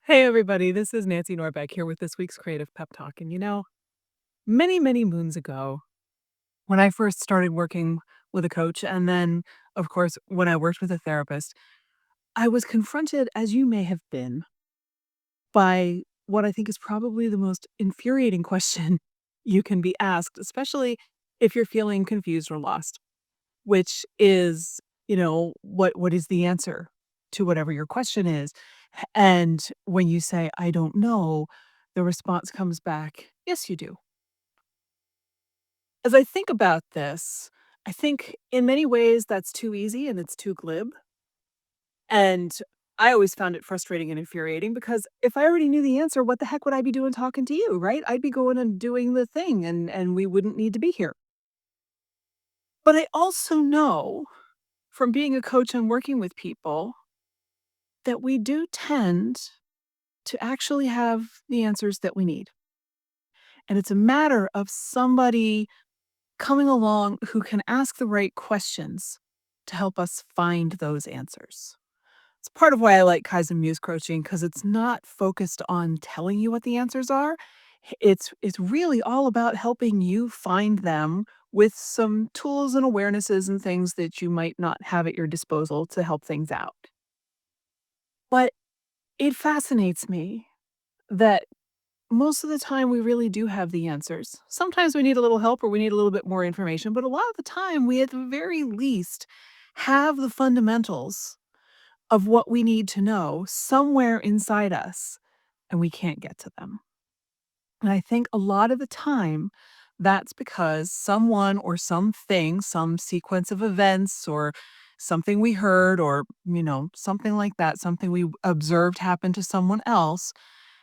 Hey, everybody, this is Nancy Norbeck here with this week's Creative Pep Talk. And many, many moons ago, when I first started working with a coach, and then, of course, when I worked with a therapist, I was confronted, as you may have been, by what I think is probably the most infuriating question you can be asked, especially if you're feeling confused or lost, which is, what is the answer to whatever your question is? And when you say, "I don't know," the response comes back, "Yes, you do." As I think about this, I think in many ways that's too easy and it's too glib. And I always found it frustrating and infuriating because if I already knew the answer, what the heck would I be doing talking to you, right? I'd be going and doing the thing and we wouldn't need to be here. But I also know from being a coach and working with people that we do tend to actually have the answers that we need. And it's a matter of somebody coming along who can ask the right questions to help us find those answers. It's part of why I like Kaizen Muse coaching because it's not focused on telling you what the answers are. It's really all about helping you find them with some tools and awarenesses and things that you might not have at your disposal to help things out. But it fascinates me that most of the time we really do have the answers. Sometimes we need a little help or we need a little bit more information, but a lot of the time we at the very least have the fundamentals of what we need to know somewhere inside us and we can't get to them. And I think a lot of the time that's because someone or something, some sequence of events or something we heard or, something like that, something we observed happen to someone else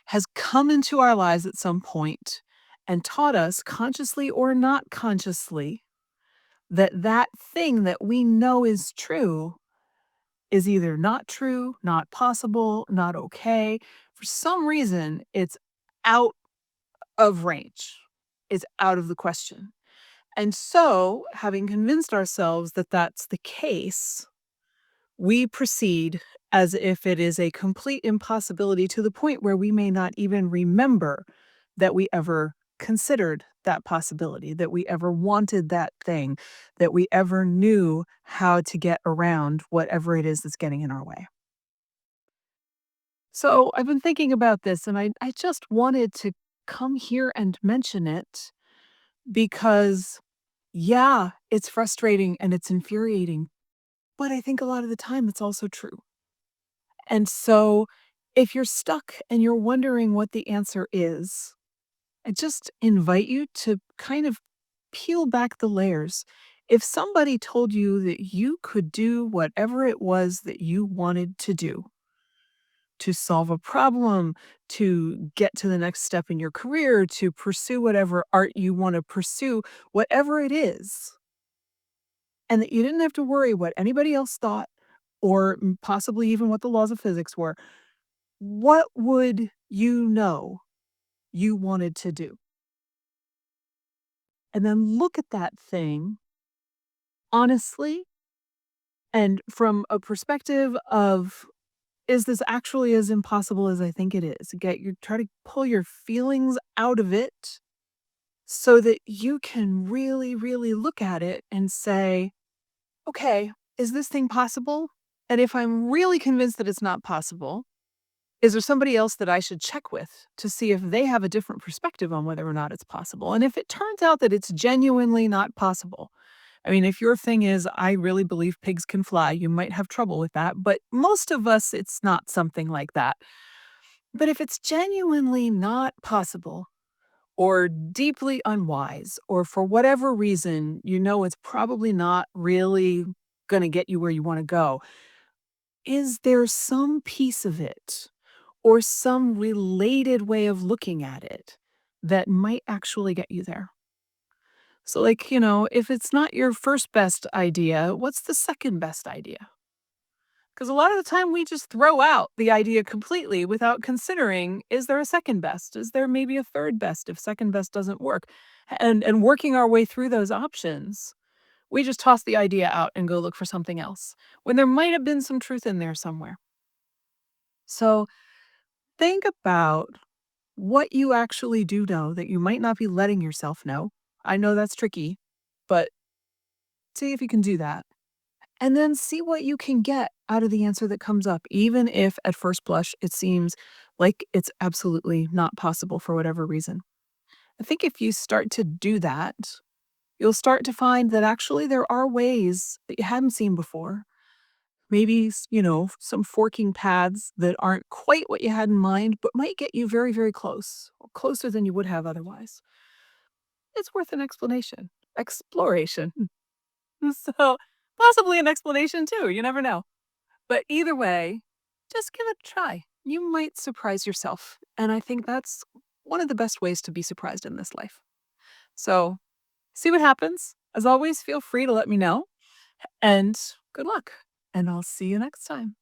has come into our lives at some point and taught us, consciously or not consciously, that that thing that we know is true is either not true, not possible, not okay. For some reason, it's out of range. It's out of the question. And so, having convinced ourselves that that's the case, we proceed as if it is a complete impossibility to the point where we may not even remember that we ever considered that possibility, that we ever wanted that thing, that we ever knew how to get around whatever it is that's getting in our way. So I've been thinking about this and I just wanted to come here and mention it because, yeah, it's frustrating and it's infuriating, but I think a lot of the time it's also true. And so, if you're stuck and you're wondering what the answer is, I just invite you to kind of peel back the layers. If somebody told you that you could do whatever it was that you wanted to do to solve a problem, to get to the next step in your career, to pursue whatever art you want to pursue, whatever it is, and that you didn't have to worry what anybody else thought or possibly even what the laws of physics were, what would you know you wanted to do? And then look at that thing honestly and from a perspective of, is this actually as impossible as I think it is? Try to pull your feelings out of it so that you can really, really look at it and say, okay, is this thing possible? And if I'm really convinced that it's not possible, is there somebody else that I should check with to see if they have a different perspective on whether or not it's possible? And if it turns out that it's genuinely not possible, I mean, if your thing is, I really believe pigs can fly, you might have trouble with that. But most of us, it's not something like that. But if it's genuinely not possible or deeply unwise, or for whatever reason, you know it's probably not really going to get you where you want to go, is there some piece of it or some related way of looking at it that might actually get you there? So, like, if it's not your first best idea, what's the second best idea? Because a lot of the time we just throw out the idea completely without considering, is there a second best? Is there maybe a third best if second best doesn't work? And working our way through those options, we just toss the idea out and go look for something else when there might have been some truth in there somewhere. So Think about what you actually do know that you might not be letting yourself know. I know that's tricky, but see if you can do that. And then see what you can get out of the answer that comes up, even if at first blush it seems like it's absolutely not possible for whatever reason. I think if you start to do that, you'll start to find that actually there are ways that you hadn't seen before. Maybe, some forking paths that aren't quite what you had in mind, but might get you very, very close, or closer than you would have otherwise. It's worth an explanation. Exploration. So, possibly an explanation too, you never know. But either way, just give it a try. You might surprise yourself, and I think that's one of the best ways to be surprised in this life. So, see what happens. As always, feel free to let me know, and good luck, and I'll see you next time.